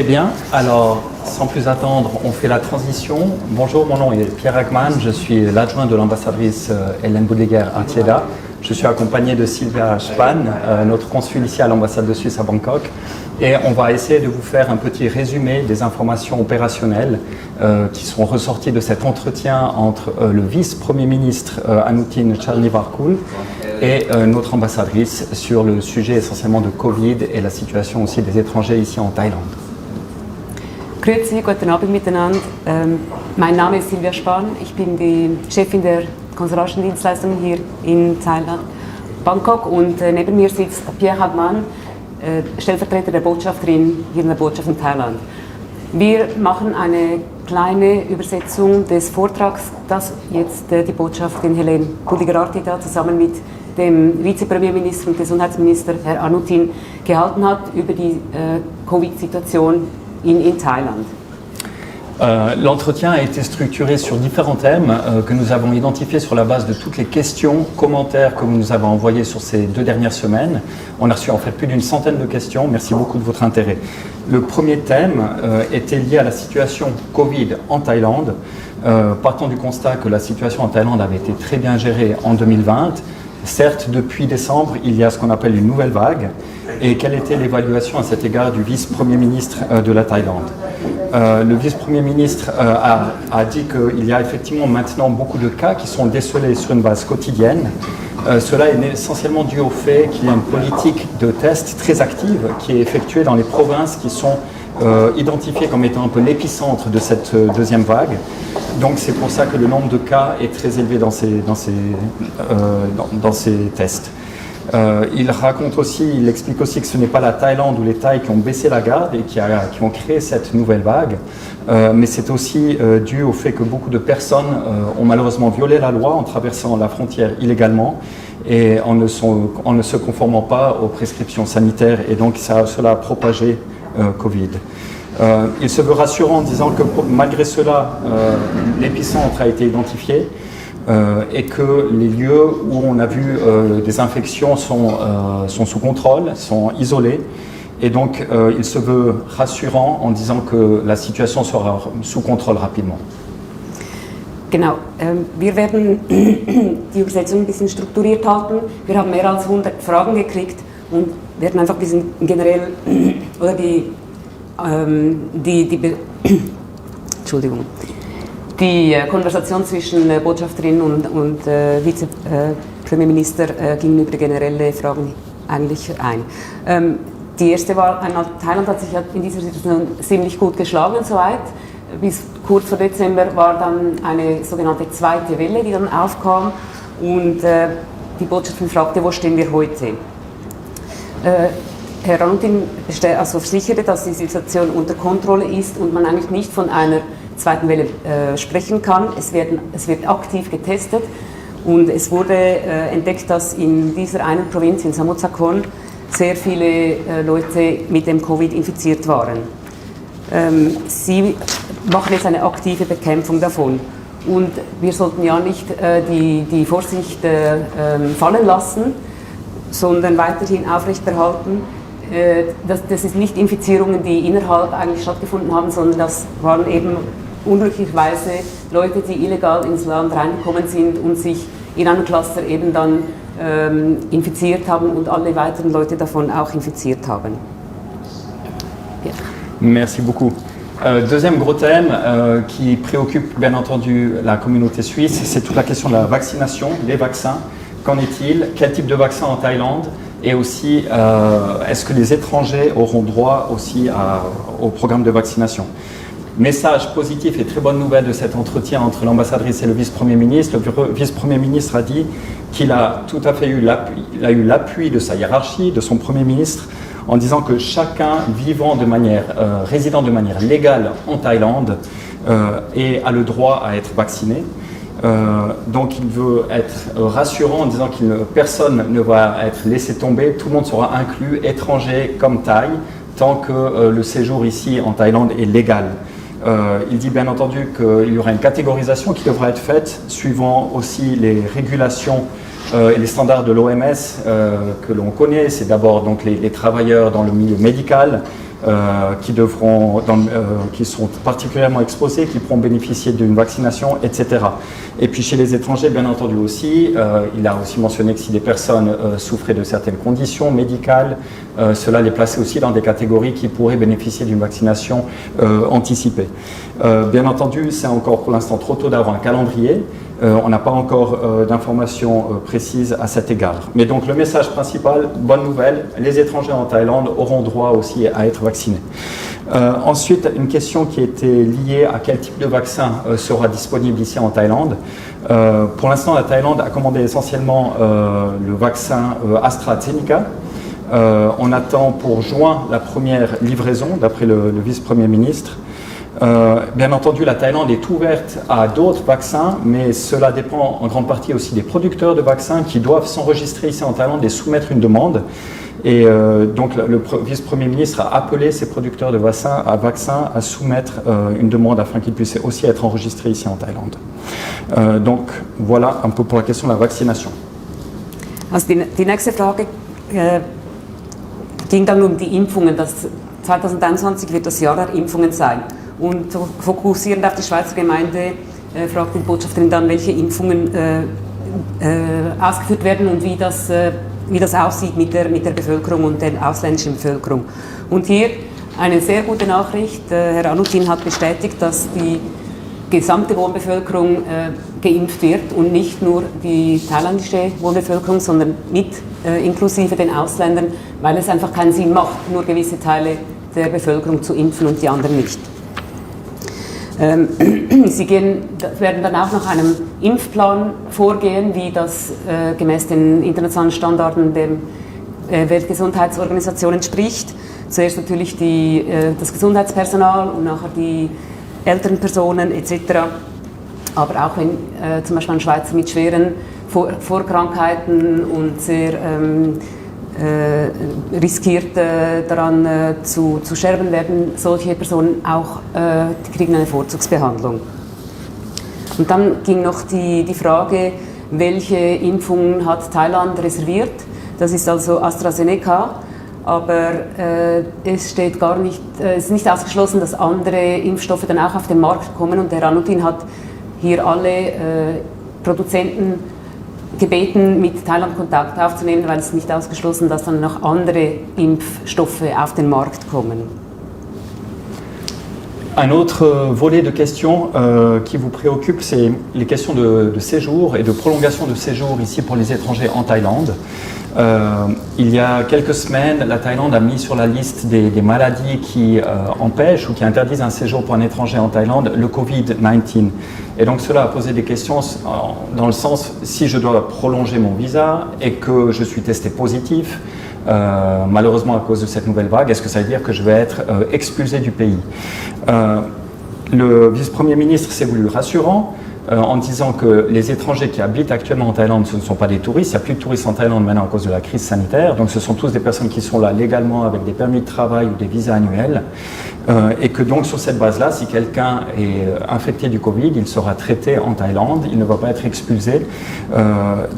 Très bien, alors sans plus attendre, on fait la transition. Bonjour, mon nom est Pierre Ackman, je suis l'adjoint de l'ambassadrice Hélène Boudleguer à Thiéda. Je suis accompagné de Sylvia Spahn, notre consul ici à l'ambassade de Suisse à Bangkok. Et on va essayer de vous faire un petit résumé des informations opérationnelles qui sont ressorties de cet entretien entre le vice-premier ministre Anutin Charnvirakul et notre ambassadrice sur le sujet essentiellement de Covid et la situation aussi des étrangers ici en Thaïlande. Grüezi, guten Abend miteinander. Mein Name ist Sylvia Spahn. Ich bin die Chefin der konsularischen Dienstleistungen hier in Thailand, Bangkok, und neben mir sitzt Pierre Hagman, Stellvertreter der Botschafterin hier in der Botschaft in Thailand. Wir machen eine kleine Übersetzung des Vortrags, das jetzt die Botschafterin Hélène Boudleguer-Artida zusammen mit dem Vizepremierminister und Gesundheitsminister Herr Anutin gehalten hat über die Covid-Situation in Thailand. L'entretien a été structuré sur différents thèmes que nous avons identifiés sur la base de toutes les questions, commentaires que vous nous avez envoyés sur ces 2 dernières semaines. On a reçu en fait plus d'une centaine de questions. Merci beaucoup de votre intérêt. Le premier thème était lié à la situation Covid en Thaïlande, partant du constat que la situation en Thaïlande avait été très bien gérée en 2020. Certes, depuis décembre, il y a ce qu'on appelle une nouvelle vague. Et quelle était l'évaluation à cet égard du vice-premier ministre de la Thaïlande? Le vice-premier ministre a dit qu'il y a effectivement maintenant beaucoup de cas qui sont décelés sur une base quotidienne. Cela est essentiellement dû au fait qu'il y a une politique de tests très active qui est effectuée dans les provinces qui sont identifiées comme étant un peu l'épicentre de cette deuxième vague. Donc c'est pour ça que le nombre de cas est très élevé dans ces tests. Il explique aussi que ce n'est pas la Thaïlande ou les Thaïs qui ont baissé la garde et qui ont créé cette nouvelle vague, mais c'est aussi dû au fait que beaucoup de personnes ont malheureusement violé la loi en traversant la frontière illégalement et en ne se conformant pas aux prescriptions sanitaires, et donc cela a propagé Covid. Il se veut rassurant en disant que malgré cela, l'épicentre a été identifié. Et que les lieux où on a vu des infections sont sous contrôle, sont isolés. Et donc, il se veut rassurant en disant que la situation sera sous contrôle rapidement. Genau, wir werden die Übersetzung ein bisschen strukturiert halten. Wir haben mehr als 100 Fragen gekriegt und werden einfach ein bisschen generell oder Entschuldigung. Die Konversation zwischen Botschafterin und Vizepremierminister ging über generelle Fragen eigentlich ein. Die erste war, Thailand hat sich in dieser Situation ziemlich gut geschlagen soweit. Bis kurz vor Dezember war dann eine sogenannte zweite Welle, die dann aufkam, und die Botschafterin fragte, wo stehen wir heute? Herr Anutin versicherte, dass die Situation unter Kontrolle ist und man eigentlich nicht von einer zweiten Welle sprechen kann. Es wird aktiv getestet und es wurde entdeckt, dass in dieser einen Provinz, in Samut Sakhon, sehr viele Leute mit dem Covid infiziert waren. Sie machen jetzt eine aktive Bekämpfung davon. Und wir sollten ja nicht die Vorsicht fallen lassen, sondern weiterhin aufrechterhalten. Das ist nicht Infizierungen, die innerhalb eigentlich stattgefunden haben, sondern das waren eben unglücklicherweise Leute, die illegal ins Land reingekommen sind und sich in einem Cluster eben dann infiziert haben und alle weiteren Leute davon auch infiziert haben. Ja. Merci beaucoup. Deuxième gros thème qui préoccupe bien entendu la communauté suisse, c'est toute la question de la vaccination, les vaccins. Qu'en est-il? Quel type de vaccin en Thaïlande? Et aussi, est-ce que les étrangers auront droit aussi au programme de vaccination? Message positif et très bonne nouvelle de cet entretien entre l'ambassadrice et le vice-premier ministre. Le vice-premier ministre a dit qu'il a tout à fait eu l'appui de sa hiérarchie, de son premier ministre, en disant que chacun résidant de manière légale en Thaïlande a le droit à être vacciné. Donc il veut être rassurant en disant que personne ne va être laissé tomber, tout le monde sera inclus, étrangers comme Thaï, tant que le séjour ici en Thaïlande est légal. Il dit bien entendu qu'il y aura une catégorisation qui devra être faite suivant aussi les régulations et les standards de l'OMS que l'on connaît. C'est d'abord donc les travailleurs dans le milieu médical, qui sont particulièrement exposés, qui pourront bénéficier d'une vaccination, etc. Et puis chez les étrangers, bien entendu aussi, il a aussi mentionné que si des personnes souffraient de certaines conditions médicales, cela les plaçait aussi dans des catégories qui pourraient bénéficier d'une vaccination anticipée. Bien entendu, c'est encore pour l'instant trop tôt d'avoir un calendrier. On n'a pas encore d'informations précises à cet égard. Mais donc le message principal, bonne nouvelle, les étrangers en Thaïlande auront droit aussi à être vaccinés. Ensuite, une question qui était liée à quel type de vaccin sera disponible ici en Thaïlande. Pour l'instant, la Thaïlande a commandé essentiellement le vaccin AstraZeneca. On attend pour juin la première livraison, d'après le vice-premier ministre. Bien entendu, la Thaïlande est ouverte à d'autres vaccins, mais cela dépend en grande partie aussi des producteurs de vaccins qui doivent s'enregistrer ici en Thaïlande et soumettre une demande. Et donc le vice-premier ministre a appelé ces producteurs de vaccins à soumettre une demande afin qu'ils puissent aussi être enregistrés ici en Thaïlande. Donc voilà un peu pour la question de la vaccination. Also die nächste Frage ging dann um die Impfungen. 2021 wird das Jahr der Impfungen sein. Und fokussierend auf die Schweizer Gemeinde fragt die Botschafterin dann, welche Impfungen ausgeführt werden und wie das aussieht mit der Bevölkerung und der ausländischen Bevölkerung. Und hier eine sehr gute Nachricht. Herr Anutin hat bestätigt, dass die gesamte Wohnbevölkerung geimpft wird und nicht nur die thailändische Wohnbevölkerung, sondern inklusive den Ausländern, weil es einfach keinen Sinn macht, nur gewisse Teile der Bevölkerung zu impfen und die anderen nicht. Sie werden dann auch nach einem Impfplan vorgehen, wie das gemäß den internationalen Standarden der Weltgesundheitsorganisation entspricht. Zuerst natürlich das Gesundheitspersonal und nachher die älteren Personen etc. Aber auch wenn zum Beispiel ein Schweizer mit schweren Vorkrankheiten und sehr riskiert daran zu sterben, werden solche Personen auch, die kriegen eine Vorzugsbehandlung. Und dann ging noch die Frage, welche Impfungen hat Thailand reserviert? Das ist also AstraZeneca, aber es ist nicht ausgeschlossen, dass andere Impfstoffe dann auch auf den Markt kommen, und Herr Anutin hat hier alle Produzenten gebeten, mit Thailand Kontakt aufzunehmen, weil es ist nicht ausgeschlossen, dass dann noch andere Impfstoffe auf den Markt kommen. Un autre volet de questions qui vous préoccupe, c'est les questions de séjour et de prolongation de séjour ici pour les étrangers en Thaïlande. Il y a quelques semaines, la Thaïlande a mis sur la liste des maladies qui empêchent ou qui interdisent un séjour pour un étranger en Thaïlande le Covid-19. Et donc cela a posé des questions dans le sens, si je dois prolonger mon visa et que je suis testé positif, malheureusement à cause de cette nouvelle vague, est-ce que ça veut dire que je vais être expulsé du pays? Le vice-premier ministre s'est voulu rassurant en disant que les étrangers qui habitent actuellement en Thaïlande, ce ne sont pas des touristes. Il n'y a plus de touristes en Thaïlande maintenant à cause de la crise sanitaire. Donc ce sont tous des personnes qui sont là légalement avec des permis de travail ou des visas annuels. Et que donc sur cette base-là, si quelqu'un est infecté du Covid, il sera traité en Thaïlande, il ne va pas être expulsé.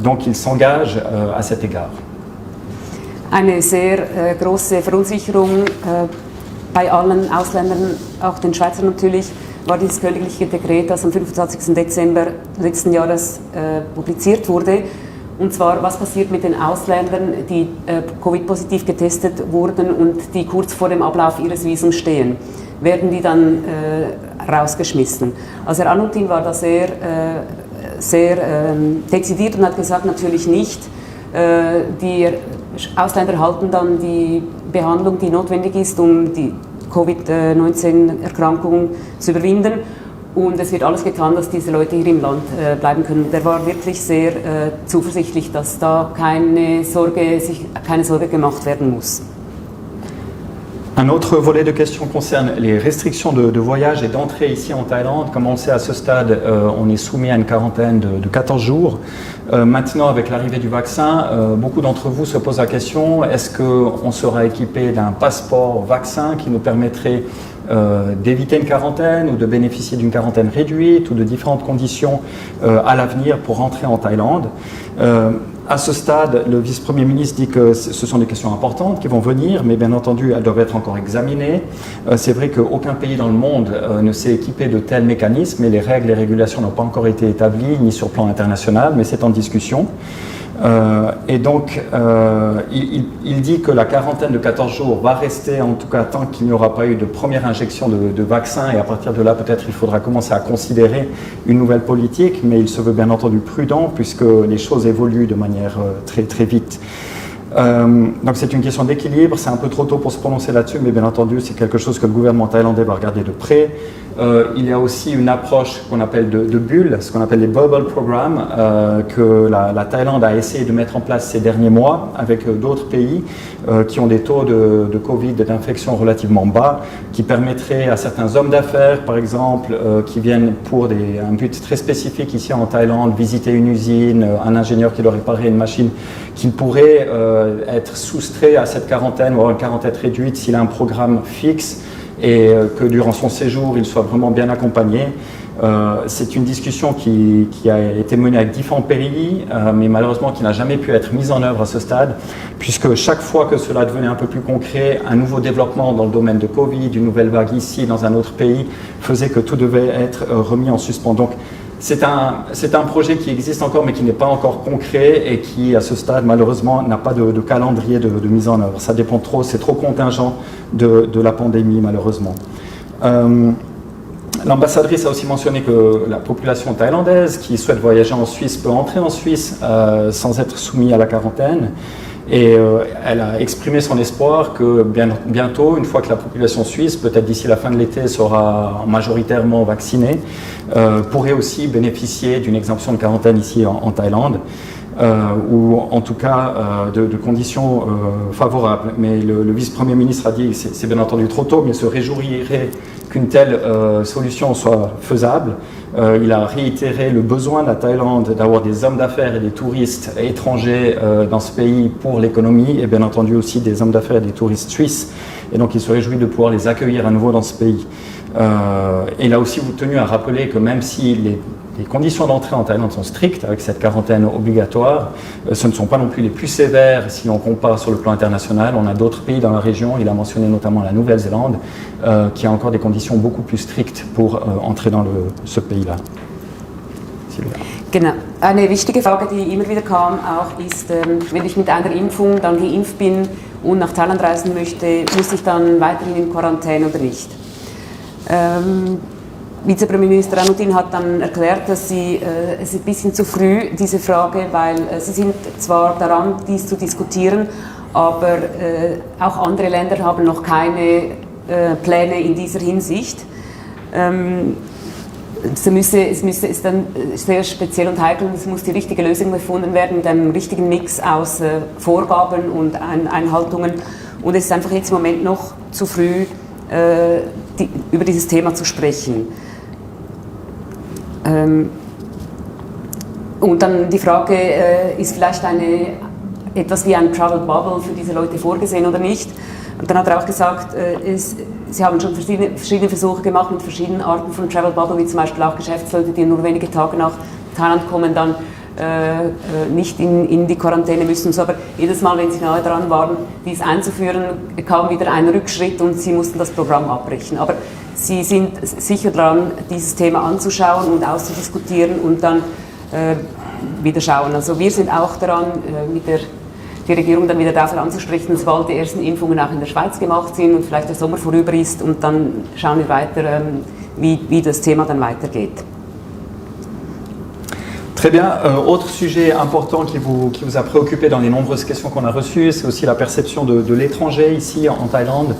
Donc il s'engage à cet égard. Eine sehr große Verunsicherung bei allen Ausländern, auch den Schweizern natürlich, war dieses königliche Dekret, das am 25. Dezember letzten Jahres publiziert wurde. Und zwar, was passiert mit den Ausländern, die Covid-positiv getestet wurden und die kurz vor dem Ablauf ihres Visums stehen? Werden die dann rausgeschmissen? Also Herr Anutin war da sehr dezidiert und hat gesagt, natürlich nicht. Die Ausländer erhalten dann die Behandlung, die notwendig ist, um die Covid-19-Erkrankung zu überwinden. Und es wird alles getan, dass diese Leute hier im Land bleiben können. Der war wirklich sehr zuversichtlich, dass da keine Sorge gemacht werden muss. Un autre volet de questions concerne les restrictions de voyage et d'entrée ici en Thaïlande. Comme on le sait, à ce stade, on est soumis à une quarantaine de 14 jours. Maintenant, avec l'arrivée du vaccin, beaucoup d'entre vous se posent la question, est-ce qu'on sera équipé d'un passeport vaccin qui nous permettrait d'éviter une quarantaine ou de bénéficier d'une quarantaine réduite ou de différentes conditions à l'avenir pour rentrer en Thaïlande? À ce stade, le vice-premier ministre dit que ce sont des questions importantes qui vont venir, mais bien entendu, elles doivent être encore examinées. C'est vrai qu'aucun pays dans le monde ne s'est équipé de tels mécanismes, et les règles et régulations n'ont pas encore été établies, ni sur le plan international, mais c'est en discussion. Et donc, il dit que la quarantaine de 14 jours va rester, en tout cas tant qu'il n'y aura pas eu de première injection de vaccin, et à partir de là, peut-être il faudra commencer à considérer une nouvelle politique, mais il se veut bien entendu prudent, puisque les choses évoluent de manière très, très vite. Donc c'est une question d'équilibre, c'est un peu trop tôt pour se prononcer là-dessus, mais bien entendu c'est quelque chose que le gouvernement thaïlandais va regarder de près. Il y a aussi une approche qu'on appelle de bulles, ce qu'on appelle les bubble programmes, que la Thaïlande a essayé de mettre en place ces derniers mois avec d'autres pays qui ont des taux de Covid et d'infection relativement bas, qui permettraient à certains hommes d'affaires, par exemple, qui viennent pour un but très spécifique ici en Thaïlande, visiter une usine, un ingénieur qui doit réparer une machine, qu'il pourrait être soustrait à cette quarantaine ou avoir une quarantaine réduite s'il a un programme fixe et que durant son séjour, il soit vraiment bien accompagné. C'est une discussion qui a été menée avec différents pays, mais malheureusement qui n'a jamais pu être mise en œuvre à ce stade, puisque chaque fois que cela devenait un peu plus concret, un nouveau développement dans le domaine de Covid, une nouvelle vague ici, dans un autre pays, faisait que tout devait être remis en suspens. Donc, c'est un projet qui existe encore, mais qui n'est pas encore concret et qui, à ce stade, malheureusement, n'a pas de calendrier de mise en œuvre. Ça dépend trop, c'est trop contingent de la pandémie, malheureusement. L'ambassadrice a aussi mentionné que la population thaïlandaise qui souhaite voyager en Suisse peut entrer en Suisse sans être soumise à la quarantaine. Et elle a exprimé son espoir que bientôt, une fois que la population suisse, peut-être d'ici la fin de l'été, sera majoritairement vaccinée, pourrait aussi bénéficier d'une exemption de quarantaine ici en Thaïlande, ou en tout cas de conditions favorables. Mais le vice-premier ministre a dit que c'est bien entendu trop tôt, mais se réjouirait qu'une telle solution soit faisable. Il a réitéré le besoin de la Thaïlande d'avoir des hommes d'affaires et des touristes étrangers dans ce pays pour l'économie, et bien entendu aussi des hommes d'affaires et des touristes suisses. Et donc il se réjouit de pouvoir les accueillir à nouveau dans ce pays. Et il a aussi tenu à rappeler que même si les conditions d'entrée en Thaïlande sont strictes avec cette quarantaine obligatoire, ce ne sont pas non plus les plus sévères si on compare sur le plan international. On a d'autres pays dans la région, il a mentionné notamment la Nouvelle-Zélande, qui a encore des conditions beaucoup plus strictes pour entrer dans ce pays-là. Genau. Eine wichtige Frage, die immer wieder kam, auch ist, wenn ich mit einer Impfung dann geimpft bin und nach Thailand reisen möchte, muss ich dann weiterhin in Quarantäne oder nicht? Vizepremierminister Ranutin hat dann erklärt, dass es ist ein bisschen zu früh, diese Frage, weil sie sind zwar daran, dies zu diskutieren, aber auch andere Länder haben noch keine Pläne in dieser Hinsicht. Es ist dann sehr speziell und heikel und es muss die richtige Lösung gefunden werden mit einem richtigen Mix aus Vorgaben und Einhaltungen. Und es ist einfach jetzt im Moment noch zu früh, über dieses Thema zu sprechen. Und dann die Frage, ist vielleicht etwas wie ein Travel Bubble für diese Leute vorgesehen oder nicht? Und dann hat er auch gesagt, sie haben schon verschiedene Versuche gemacht mit verschiedenen Arten von Travel Bubble, wie zum Beispiel auch Geschäftsleute, die nur wenige Tage nach Thailand kommen, dann nicht in die Quarantäne müssen. So, aber jedes Mal, wenn sie nahe dran waren, dies einzuführen, kam wieder ein Rückschritt und sie mussten das Programm abbrechen. Aber sie sind sicher dran, dieses Thema anzuschauen und auszudiskutieren und dann wieder schauen. Also wir sind auch daran, die Regierung dann wieder dafür anzusprechen, sobald die ersten Impfungen auch in der Schweiz gemacht sind und vielleicht der Sommer vorüber ist, und dann schauen wir weiter, wie das Thema dann weitergeht. Très bien. Autre sujet important qui vous a préoccupé dans les nombreuses questions qu'on a reçues, c'est aussi la perception de l'étranger ici en Thaïlande.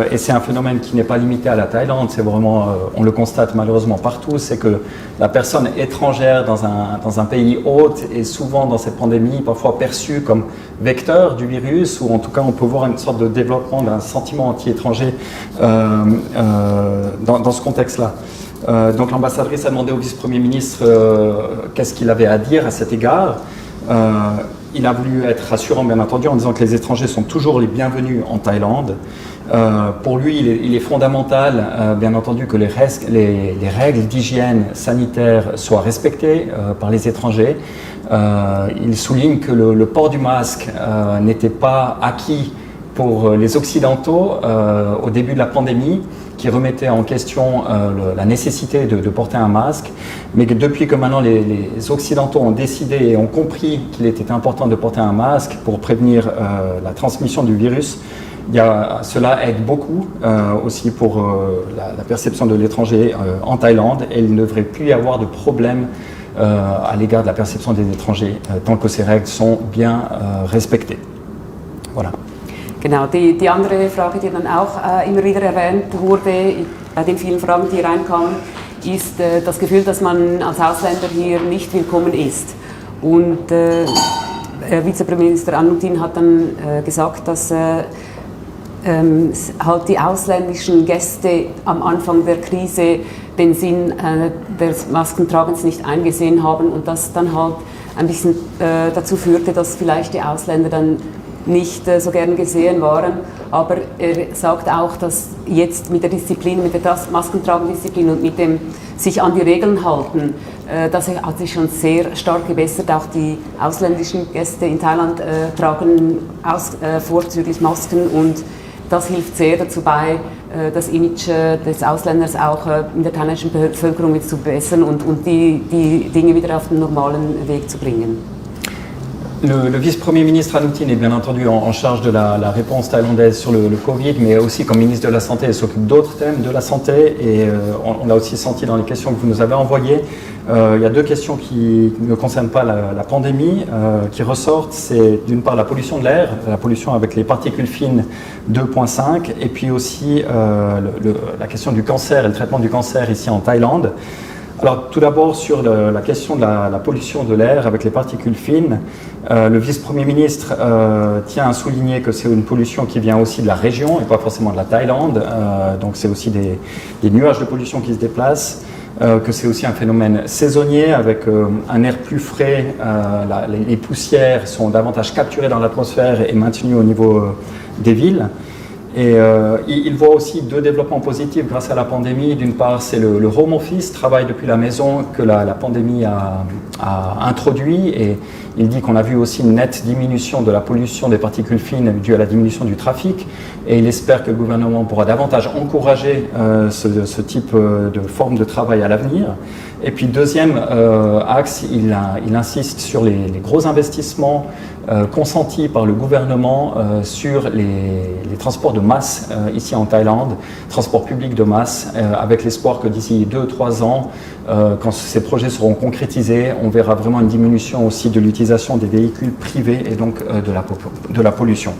Et c'est un phénomène qui n'est pas limité à la Thaïlande, c'est vraiment, on le constate malheureusement partout, c'est que la personne étrangère dans un pays hôte est souvent dans cette pandémie parfois perçue comme vecteur du virus, ou en tout cas on peut voir une sorte de développement d'un sentiment anti-étranger dans ce contexte-là. Donc l'ambassadrice a demandé au vice-premier ministre qu'est-ce qu'il avait à dire à cet égard. Il a voulu être rassurant, bien entendu, en disant que les étrangers sont toujours les bienvenus en Thaïlande, Pour lui, il est fondamental, bien entendu, que les règles d'hygiène sanitaire soient respectées par les étrangers. Il souligne que le port du masque n'était pas acquis pour les Occidentaux au début de la pandémie, qui remettait en question la nécessité de porter un masque, mais que depuis que maintenant les Occidentaux ont décidé et ont compris qu'il était important de porter un masque pour prévenir la transmission du virus, cela aide beaucoup aussi pour la perception de l'étranger en Thaïlande, et il ne devrait plus y avoir de problème à l'égard de la perception des étrangers tant que ces règles sont bien respectées. Voilà. Genau, die andere Frage, die dann auch immer wieder erwähnt wurde, bei den vielen Fragen, die reinkamen, ist das Gefühl, dass man als Ausländer hier nicht willkommen ist. Und Vizepremierminister Anutin hat dann gesagt, dass halt die ausländischen Gäste am Anfang der Krise den Sinn des Maskentragens nicht eingesehen haben und das dann halt ein bisschen dazu führte, dass vielleicht die Ausländer dann nicht so gern gesehen waren, aber er sagt auch, dass jetzt mit der Disziplin, mit der Maskentragendisziplin und mit dem sich an die Regeln halten, das hat sich schon sehr stark gebessert. Auch die ausländischen Gäste in Thailand tragen vorzüglich Masken und das hilft sehr dazu bei, das Image des Ausländers auch in der thailändischen Bevölkerung wieder zu verbessern und die Dinge wieder auf den normalen Weg zu bringen. Le vice-premier ministre Anutin est bien entendu en charge de la réponse thaïlandaise sur le Covid, mais aussi comme ministre de la Santé, il s'occupe d'autres thèmes de la santé, et on l'a aussi senti dans les questions que vous nous avez envoyées. Il y a deux questions qui ne concernent pas la pandémie qui ressortent. C'est d'une part la pollution de l'air, la pollution avec les particules fines 2.5, et puis aussi la question du cancer et le traitement du cancer ici en Thaïlande. Alors tout d'abord sur la question de la pollution de l'air avec les particules fines, le vice-premier ministre tient à souligner que c'est une pollution qui vient aussi de la région et pas forcément de la Thaïlande, donc c'est aussi des nuages de pollution qui se déplacent, que c'est aussi un phénomène saisonnier avec un air plus frais, les poussières sont davantage capturées dans l'atmosphère et maintenues au niveau des villes. Et il voit aussi deux développements positifs grâce à la pandémie. D'une part, c'est le home office, travail depuis la maison, que la pandémie a introduit. Et il dit qu'on a vu aussi une nette diminution de la pollution des particules fines due à la diminution du trafic. Et il espère que le gouvernement pourra davantage encourager ce type de forme de travail à l'avenir. Et puis deuxième axe, il insiste sur les gros investissements consentis par le gouvernement sur les transports de masse ici en Thaïlande, transports publics de masse, avec l'espoir que d'ici 2-3 ans, quand ces projets seront concrétisés, on verra vraiment une diminution aussi de l'utilisation des véhicules privés et donc de la pollution.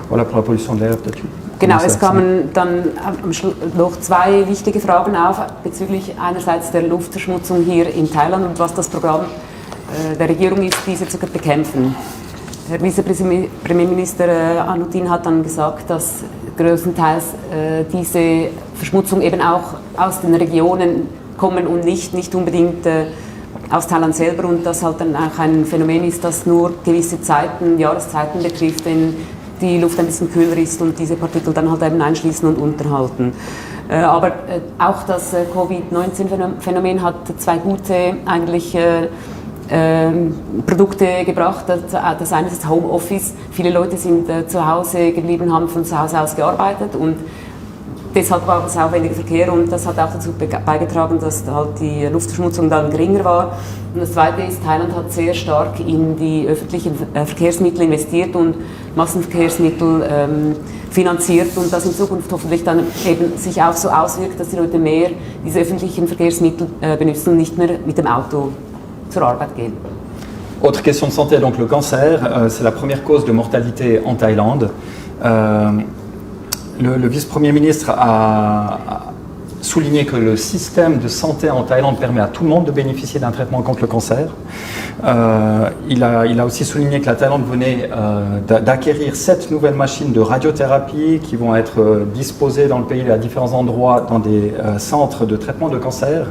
Voilà pour la pollution de l'air, peut-être. Genau, es kamen dann am Schluss noch zwei wichtige Fragen auf bezüglich einerseits der Luftverschmutzung hier in Thailand und was das Programm der Regierung ist, diese zu bekämpfen. Herr Vizepremierminister Anutin hat dann gesagt, dass größtenteils diese Verschmutzung eben auch aus den Regionen kommen und nicht unbedingt aus Thailand selber und das halt dann auch ein Phänomen ist, das nur gewisse Jahreszeiten betrifft, wenn die Luft ein bisschen kühler ist und diese Partikel dann halt eben einschließen und unterhalten. Aber auch das Covid-19-Phänomen hat zwei gute eigentlich Produkte gebracht. Das eine ist das Homeoffice. Viele Leute sind zu Hause geblieben, haben von zu Hause aus gearbeitet und deshalb war es auch weniger Verkehr und das hat auch dazu beigetragen, dass halt die Luftverschmutzung dann geringer war. Und das Zweite ist, Thailand hat sehr stark in die öffentlichen Verkehrsmittel investiert und Massenverkehrsmittel finanziert und das in Zukunft hoffentlich dann eben sich auch so auswirkt, dass die Leute mehr diese öffentlichen Verkehrsmittel benutzen und nicht mehr mit dem Auto zur Arbeit gehen. Autre question de santé, donc le cancer, c'est la première cause de mortalité en Thaïlande. Le vice-premier ministre a souligné que le système de santé en Thaïlande permet à tout le monde de bénéficier d'un traitement contre le cancer. Il a aussi souligné que la Thaïlande venait d'acquérir 7 nouvelles machines de radiothérapie qui vont être disposées dans le pays à différents endroits dans des centres de traitement de cancer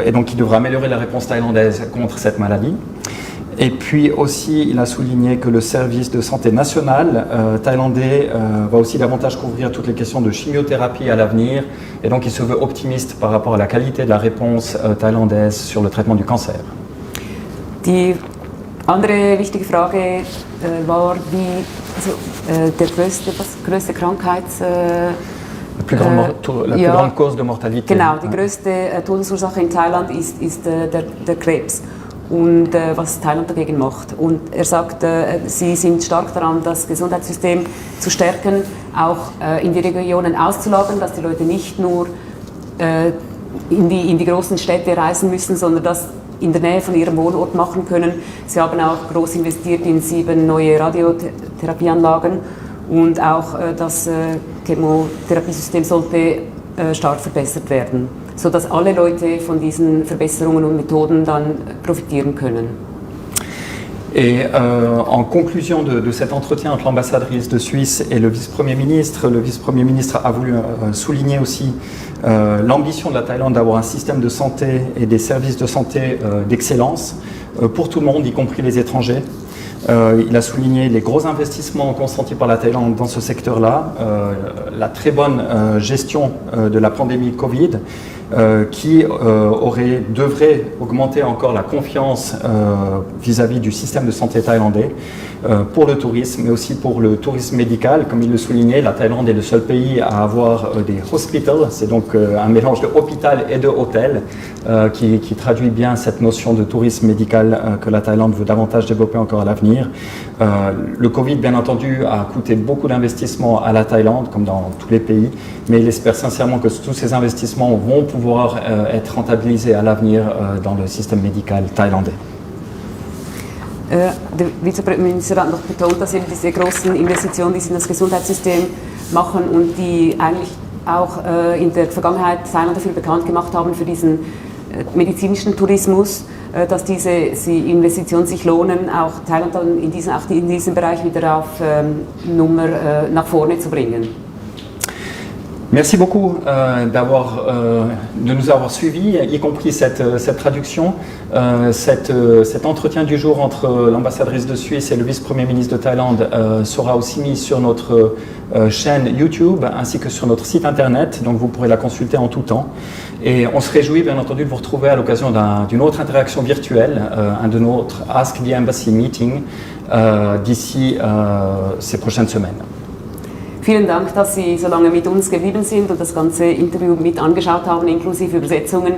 et donc qui devra améliorer la réponse thaïlandaise contre cette maladie. Et puis aussi, il a souligné que le service de santé national thaïlandais va aussi davantage couvrir toutes les questions de chimiothérapie à l'avenir. Et donc, il se veut optimiste par rapport à la qualité de la réponse thaïlandaise sur le traitement du cancer. Die andere wichtige Frage war, wie der größte Krankheits... La plus grande cause de mortalité. Genau, die größte Todesursache in Thailand ist der Krebs. Und was Thailand dagegen macht. Und er sagt, sie sind stark daran, das Gesundheitssystem zu stärken, auch in die Regionen auszulagern, dass die Leute nicht nur in die großen Städte reisen müssen, sondern das in der Nähe von ihrem Wohnort machen können. Sie haben auch groß investiert in 7 neue Radiotherapieanlagen und auch das Chemotherapiesystem sollte stark verbessert werden, sodass alle Leute von diesen Verbesserungen und Methoden dann profitieren können. Et en conclusion de cet entretien entre l'ambassadrice de Suisse et le vice-premier ministre a voulu souligner aussi l'ambition de la Thaïlande d'avoir un système de santé et des services de santé d'excellence pour tout le monde, y compris les étrangers. Il a souligné les gros investissements consentis par la Thaïlande dans ce secteur-là, la très bonne gestion de la pandémie Covid, qui devrait augmenter encore la confiance vis-à-vis du système de santé thaïlandais pour le tourisme, mais aussi pour le tourisme médical. Comme il le soulignait, la Thaïlande est le seul pays à avoir des hospitals, c'est donc un mélange de hôpital et de hôtel, qui traduit bien cette notion de tourisme médical que la Thaïlande veut davantage développer encore à l'avenir. Le Covid, bien entendu, a coûté beaucoup d'investissements à la Thaïlande, comme dans tous les pays, mais il espère sincèrement que tous ces investissements vont pouvoir être rentabilisés à l'avenir dans le système médical thaïlandais. Der Vizeminister hat noch betont, dass eben diese großen Investitionen, die sie in das Gesundheitssystem machen und die eigentlich auch in der Vergangenheit Thailand dafür bekannt gemacht haben, für diesen medizinischen Tourismus, dass diese Investitionen sich lohnen, auch Thailand dann in diesem Bereich wieder auf Nummer nach vorne zu bringen. Merci beaucoup de nous avoir suivis, y compris cette traduction. Cet entretien du jour entre l'ambassadrice de Suisse et le vice-premier ministre de Thaïlande sera aussi mis sur notre chaîne YouTube ainsi que sur notre site internet, donc vous pourrez la consulter en tout temps. Et on se réjouit bien entendu de vous retrouver à l'occasion d'une autre interaction virtuelle, un de notre Ask the Embassy meeting d'ici ces prochaines semaines. Vielen Dank, dass Sie so lange mit uns geblieben sind und das ganze Interview mit angeschaut haben, inklusive Übersetzungen.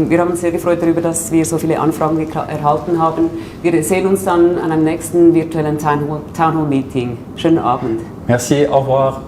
Wir haben uns sehr gefreut darüber, dass wir so viele Anfragen erhalten haben. Wir sehen uns dann an einem nächsten virtuellen Town Hall Meeting. Schönen Abend. Merci, au revoir.